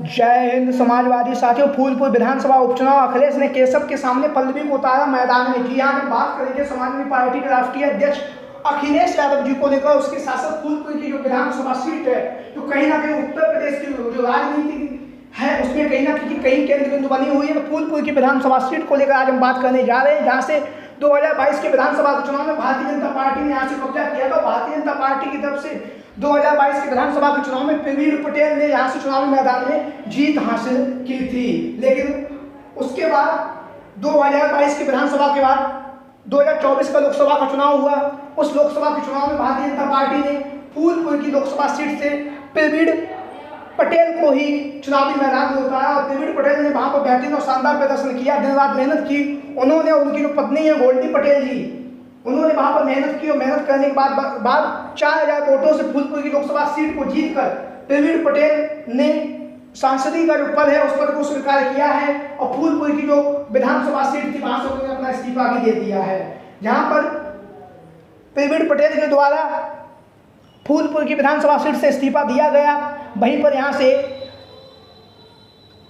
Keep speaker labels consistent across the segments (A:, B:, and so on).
A: जय हिंद समाजवादी साथियों। फूलपुर विधानसभा उपचुनाव अखिलेश ने केशव के सामने पल्लवी को उतारा मैदान में। जी हाँ, हम बात करेंगे समाजवादी पार्टी के राष्ट्रीय अध्यक्ष अखिलेश यादव जी को लेकर। उसके साथ साथ फूलपुर की जो विधानसभा सीट है, जो कहीं ना कहीं उत्तर प्रदेश की जो राजनीति है उसमें कहीं ना कहीं केंद्र बिंदु बनी हुई है। तो फूलपुर की विधानसभा सीट को लेकर आज हम बात करने जा रहे हैं, जहाँ से 2022 के विधानसभा चुनाव में भारतीय जनता पार्टी ने यहाँ से कब्जा किया था। भारतीय जनता पार्टी की तरफ से 2022 के विधानसभा के चुनाव में प्रवीण पटेल ने यहाँ से चुनावी मैदान में जीत हासिल की थी। लेकिन उसके बाद 2022 के विधानसभा के बाद 2024 का लोकसभा का चुनाव हुआ। उस लोकसभा के चुनाव में भारतीय जनता पार्टी ने फूलपुर की लोकसभा सीट से प्रवीण पटेल को ही चुनावी मैदान में उतारा और प्रवीण पटेल ने वहां पर बेहतरीन और शानदार प्रदर्शन किया। दिन रात मेहनत की उन्होंने। उनकी जो पत्नी है गोल्डी पटेल जी, उन्होंने वहां पर मेहनत की और मेहनत करने के बाद 4000 वोटों से फूलपुर की लोकसभा सीट को जीतकर प्रवीण पटेल ने सांसदीय का जो पद है उस पद को स्वीकार किया है और फूलपुर की जो विधानसभा सीट थी वहां से उन्होंने अपना इस्तीफा भी दे दिया है। जहां पर प्रवीण पटेल के द्वारा फूलपुर की विधानसभा सीट से इस्तीफा दिया गया, वहीं पर यहां से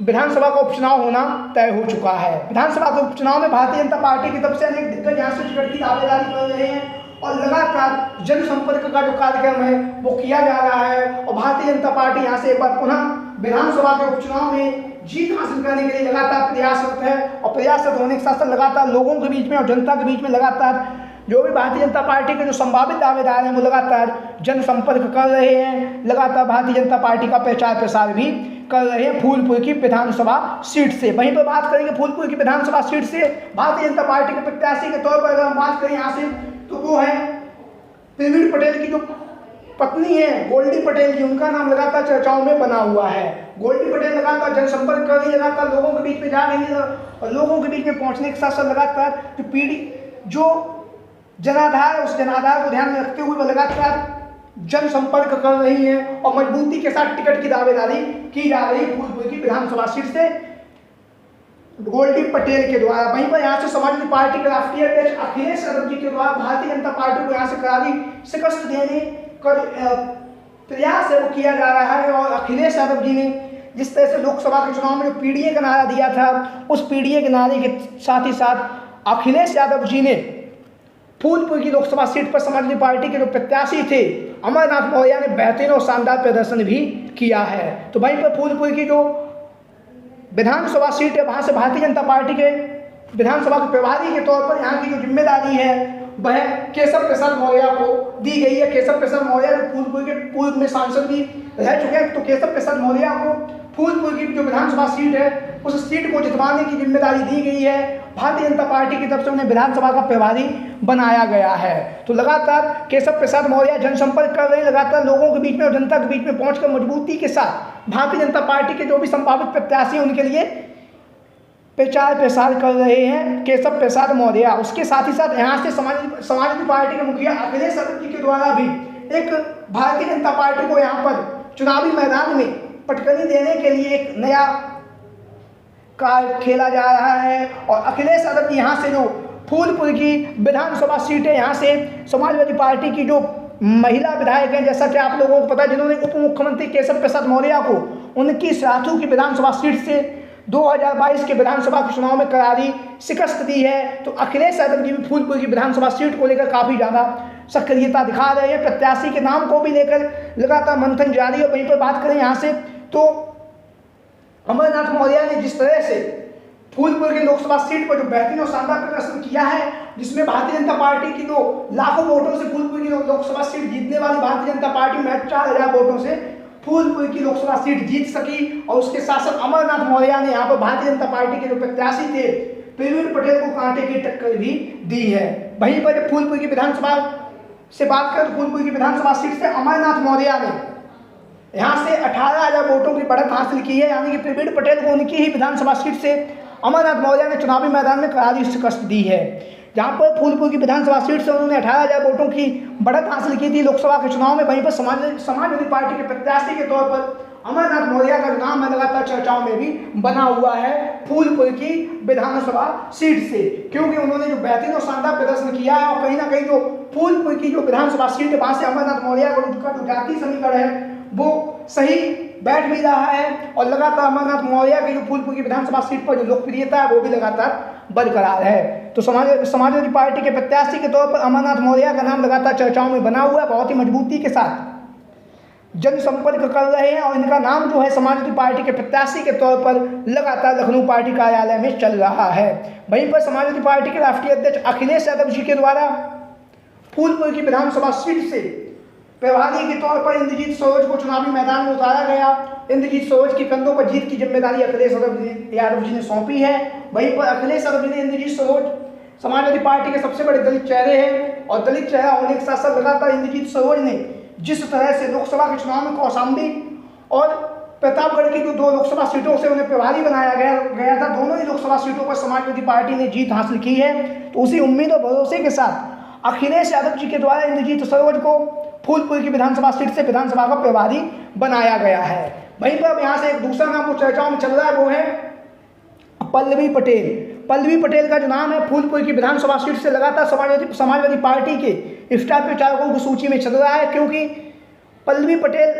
A: विधानसभा का उपचुनाव होना तय हो चुका है। विधानसभा के उपचुनाव में भारतीय जनता पार्टी की तरफ से अनेक दिग्गज यहाँ से टिकट की दावेदारी कर रहे हैं और लगातार जनसंपर्क का जो कार्यक्रम है वो किया जा रहा है। और भारतीय जनता पार्टी यहाँ से एक बार पुनः विधानसभा के उपचुनाव में जीत हासिल करने के लिए लगातार प्रयासरत है और प्रयासरत होने के साथ साथ लगातार लोगों के बीच में और जनता के बीच में लगातार जो भी भारतीय जनता पार्टी के जो संभावित दावेदार हैं वो लगातार जनसंपर्क कर रहे हैं, लगातार भारतीय जनता पार्टी का प्रचार प्रसार भी कर रहे हैं फूलपुर की विधानसभा सीट से। वहीं पर बात करेंगे फूलपुर की विधानसभा सीट से भारतीय जनता पार्टी के प्रत्याशी के तौर पर अगर हम बात करें यहाँ से, तो वो है प्रवीण पटेल की जो पत्नी है गोल्डी पटेल जी। उनका नाम लगातार चर्चाओं में बना हुआ है। गोल्डी पटेल लगातार जनसंपर्क कर रही है, लगातार लोगों के बीच में जा रही है और लोगों के बीच में पहुंचने के साथ साथ लगातार जो जनाधार है उस जनाधार को ध्यान में रखते हुए वो लगातार जनसंपर्क कर रही है और मजबूती के साथ टिकट की दावेदारी की जा रही है फूलपुर की विधानसभा सीट से गोल्डी पटेल के द्वारा। वहीं पर यहाँ से समाजवादी पार्टी के राष्ट्रीय अध्यक्ष अखिलेश यादव जी के द्वारा भारतीय जनता पार्टी को यहाँ से करारी शिकस्त देने का जो प्रयास है वो किया जा रहा है। और अखिलेश यादव जी ने जिस तरह से लोकसभा के चुनाव में जो पीडीए का नारा दिया था, उस पीडीए के नारे के साथ ही साथ अखिलेश यादव जी ने फूलपुर की लोकसभा सीट पर समाजवादी पार्टी के जो प्रत्याशी थे अमरनाथ मौर्य ने बेहतरीन और शानदार प्रदर्शन भी किया है। तो वहीं पर फूलपुर की जो विधानसभा सीट है वहां से भारतीय जनता पार्टी के विधानसभा के प्रभारी के तौर पर यहाँ की जो जिम्मेदारी है वह केशव प्रसाद मौर्य को दी गई है। केशव प्रसाद मौर्य जो फूलपुर के पूर्व में सांसद भी रह चुके हैं, तो केशव प्रसाद मौर्य को फूलपुर की जो विधानसभा सीट है उस सीट को जितवाने की जिम्मेदारी दी गई है। भारतीय जनता पार्टी की तरफ से उन्हें विधानसभा का प्रभारी बनाया गया है। तो लगातार केशव प्रसाद मौर्य जनसंपर्क कर रहे हैं, लगातार लोगों के बीच में और जनता के बीच में पहुंचकर मजबूती के साथ भारतीय जनता पार्टी के जो भी संभावित प्रत्याशी हैं उनके लिए प्रचार प्रसार कर रहे हैं केशव प्रसाद मौर्य। उसके साथ ही साथ यहाँ से समाजवादी पार्टी के मुखिया अखिलेश यादव जी के द्वारा भी एक भारतीय जनता पार्टी को यहाँ पर चुनावी मैदान में पटकनी देने के लिए एक नया कार्य खेला जा रहा है। और अखिलेश यादव जी यहाँ से जो फूलपुर की विधानसभा सीट है, यहाँ से समाजवादी पार्टी की जो महिला विधायक हैं, जैसा कि आप लोगों को पता है, जिन्होंने उप मुख्यमंत्री केशव प्रसाद मौर्य को उनकी साथू की विधानसभा सीट से 2022 के विधानसभा के चुनाव में करारी शिकस्त दी है। तो अखिलेश यादव जी भी फूलपुर की विधानसभा सीट को लेकर काफ़ी ज़्यादा सक्रियता दिखा रहे हैं। प्रत्याशी के नाम को भी लेकर लगातार मंथन जारी है। वहीं पर बात करें यहाँ से, तो अमरनाथ मौर्य ने जिस तरह से फूलपुर की लोकसभा सीट पर जो बेहतरीन और शानदार प्रदर्शन किया है, जिसमें भारतीय जनता पार्टी की जो लाखों वोटों से फूलपुर की लोकसभा सीट जीतने वाली भारतीय जनता पार्टी में 4000 वोटों से फूलपुर की लोकसभा सीट जीत सकी। और उसके साथ साथ अमरनाथ मौर्य ने यहाँ पर भारतीय जनता पार्टी के जो प्रत्याशी थे प्रवीण पटेल को कांटे की टक्कर भी दी है। वहीं पर जब फूलपुर की विधानसभा से बात करें तो फूलपुर की विधानसभा सीट से अमरनाथ मौर्य ने यहाँ से 18,000 वोटों की बढ़त हासिल की है, यानी कि प्रवीण पटेल को उनकी ही विधानसभा सीट से अमरनाथ मौर्य ने चुनावी मैदान में करारी शिकस्त दी है। जहाँ पर फूलपुर की विधानसभा सीट से उन्होंने 18,000 वोटों की बढ़त हासिल की थी लोकसभा के चुनाव में। वहीं पर समाजवादी पार्टी के प्रत्याशी के तौर पर अमरनाथ मौर्य का नाम है लगातार चर्चाओं में भी बना हुआ है फूलपुर की विधानसभा सीट से, क्योंकि उन्होंने जो बेहतरीन और शानदार प्रदर्शन किया है और कहीं ना कहीं जो फूलपुर की जो विधानसभा सीट है वहाँ से अमरनाथ मौर्य का जो जाति समीकरण है वो सही बैठ भी रहा है और लगातार अमरनाथ मौर्य की जो फूलपुर की विधानसभा सीट पर जो लोकप्रियता है वो भी लगातार बरकरार है। तो समाजवादी पार्टी के प्रत्याशी के तौर पर अमरनाथ मौर्य का नाम लगातार चर्चाओं में बना हुआ है, बहुत ही मजबूती के साथ जनसंपर्क कर रहे हैं और इनका नाम जो है समाजवादी पार्टी के प्रत्याशी के तौर पर लगातार लखनऊ पार्टी कार्यालय में चल रहा है। वहीं पर समाजवादी पार्टी के राष्ट्रीय अध्यक्ष अखिलेश यादव जी के द्वारा फूलपुर की विधानसभा सीट से प्रभारी के तौर पर इंद्रजीत सरोज को चुनावी मैदान में उतारा गया। इंद्रजीत सरोज के कंधों पर जीत की जिम्मेदारी अखिलेश यादव जी ने सौंपी है। वहीं पर अखिलेश यादव जी ने इंद्रजीत सरोज समाजवादी पार्टी के सबसे बड़े दलित चेहरे हैं और दलित चेहरा होने के साथ साथ लगातार इंद्रजीत सरोज ने जिस तरह से लोकसभा के चुनाव में कौशाम्बी और प्रतापगढ़ की जो 2 लोकसभा सीटों से उन्हें प्रभारी बनाया गया था, दोनों ही लोकसभा सीटों पर समाजवादी पार्टी ने जीत हासिल की है। तो उसी उम्मीद और भरोसे के साथ अखिलेश यादव जी के द्वारा इंद्रजीत सरोज को फूलपुर की विधानसभा सीट से विधानसभा का प्रभारी बनाया गया है। वहीं पर अब यहाँ से एक दूसरा नाम जो चर्चाओं में चल रहा है वो है पल्लवी पटेल। पल्लवी पटेल का जो नाम है फूलपुर की विधानसभा सीट से लगातार समाजवादी पार्टी के स्टार प्रचारकों की सूची में चल रहा है, क्योंकि पल्लवी पटेल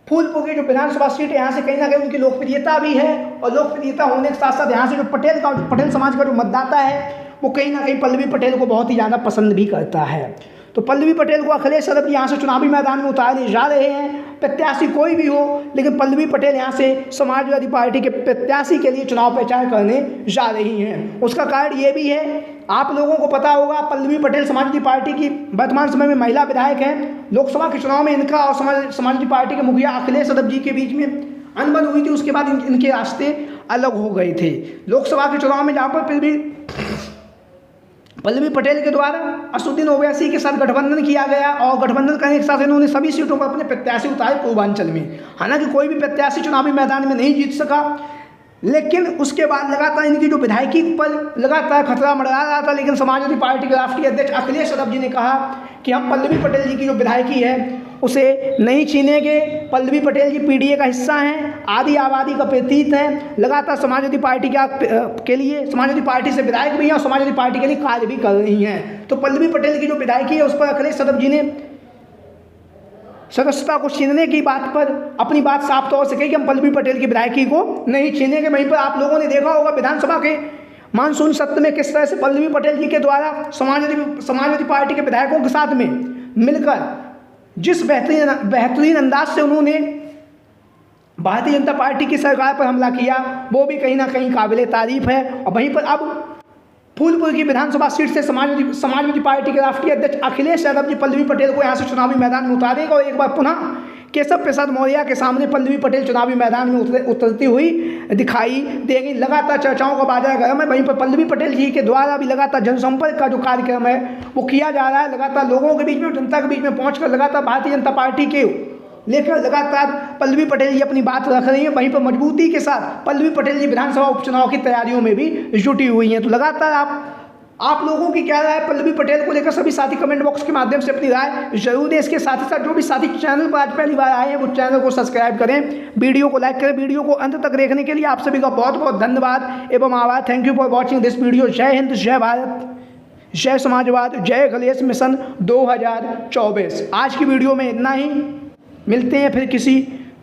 A: फूलपुर की जो विधानसभा सीट है यहाँ से कहीं ना कहीं उनकी लोकप्रियता भी है और लोकप्रियता होने के साथ साथ यहाँ से जो पटेल समाज का जो मतदाता है वो कहीं ना कहीं पल्लवी पटेल को बहुत ही ज़्यादा पसंद भी करता है। तो पल्लवी पटेल को अखिलेश यादव यहाँ से चुनावी मैदान में उतारने जा रहे हैं। प्रत्याशी कोई भी हो, लेकिन पल्लवी पटेल यहाँ से समाजवादी पार्टी के प्रत्याशी के लिए चुनाव प्रचार करने जा रही हैं। उसका कारण ये भी है, आप लोगों को पता होगा पल्लवी पटेल समाजवादी पार्टी की वर्तमान समय में महिला विधायक हैं। लोकसभा के चुनाव में इनका और समाजवादी पार्टी के मुखिया अखिलेश यादव जी के बीच में अनबन हुई थी, उसके बाद इनके रास्ते अलग हो गए थे। लोकसभा के चुनाव में जहाँ पर फिर भी पल्लवी पटेल के द्वारा असदुद्दीन ओवैसी के साथ गठबंधन किया गया और गठबंधन करने के साथ इन्होंने सभी सीटों पर अपने प्रत्याशी उतारे पूर्वांचल में। हालांकि कोई भी प्रत्याशी चुनावी मैदान में नहीं जीत सका, लेकिन उसके बाद लगातार इनकी जो विधायकी पर लगातार खतरा मंडरा रहा था। लेकिन समाजवादी पार्टी के राष्ट्रीय अध्यक्ष अखिलेश यादव जी ने कहा कि हम पल्लवी पटेल जी की जो विधायकी है उसे नहीं छीनेंगे। पल्लवी पटेल जी पीडीए का हिस्सा हैं, आदि आबादी का प्रतीक हैं, लगातार समाजवादी पार्टी के लिए समाजवादी पार्टी से विधायक भी हैं और समाजवादी पार्टी के लिए कार्य भी कर रही हैं। तो पल्लवी पटेल की जो विधायकी है उस पर अखिलेश यादव जी ने सदस्यता को छीनने की बात पर अपनी बात साफ तौर से कही कि हम पल्लवी पटेल की विधायकी को नहीं छीनेंगे। वहीं पर आप लोगों ने देखा होगा विधानसभा के मानसून सत्र में किस तरह से पल्लवी पटेल जी के द्वारा समाजवादी पार्टी के विधायकों के साथ में मिलकर जिस बेहतरीन अंदाज से उन्होंने भारतीय जनता पार्टी की सरकार पर हमला किया, वो भी कहीं ना कहीं काबिले तारीफ है। और वहीं पर अब फूलपुर की विधानसभा सीट से समाजवादी पार्टी के राष्ट्रीय अध्यक्ष अखिलेश यादव जी पल्लवी पटेल को यहाँ से चुनावी मैदान में उतारेगा और एक बार पुनः केशव प्रसाद मौर्य के सामने पल्लवी पटेल चुनावी मैदान में उतरती हुई दिखाई देगी। लगातार चर्चाओं का बाजार गर्म है। वहीं पर पल्लवी पटेल जी के द्वारा भी लगातार जनसंपर्क का जो कार्यक्रम है वो किया जा रहा है। लगातार लोगों के बीच में, जनता के बीच में पहुँचकर लगातार भारतीय जनता पार्टी के लेकर लगातार पल्लवी पटेल जी अपनी बात रख रही हैं। वहीं पर मजबूती के साथ पल्लवी पटेल जी विधानसभा उपचुनाव की तैयारियों में भी जुटी हुई हैं। तो लगातार आप लोगों की क्या राय पल्लवी पटेल को लेकर, सभी साथी कमेंट बॉक्स के माध्यम से अपनी राय जरूर दें। इसके साथ ही साथ जो भी साथी चैनल पर आज पहली बार आए हैं वो चैनल को सब्सक्राइब करें, वीडियो को लाइक करें। वीडियो को अंत तक देखने के लिए आप सभी का बहुत बहुत धन्यवाद एवं आभार। Thank you for watching this video. जय हिंद, जय भारत, जय समाजवाद, जय अखिलेश मिशन 2024। आज की वीडियो में इतना ही, मिलते हैं फिर किसी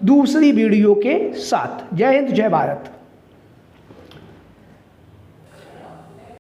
A: दूसरी वीडियो के साथ। जय हिंद, जय भारत।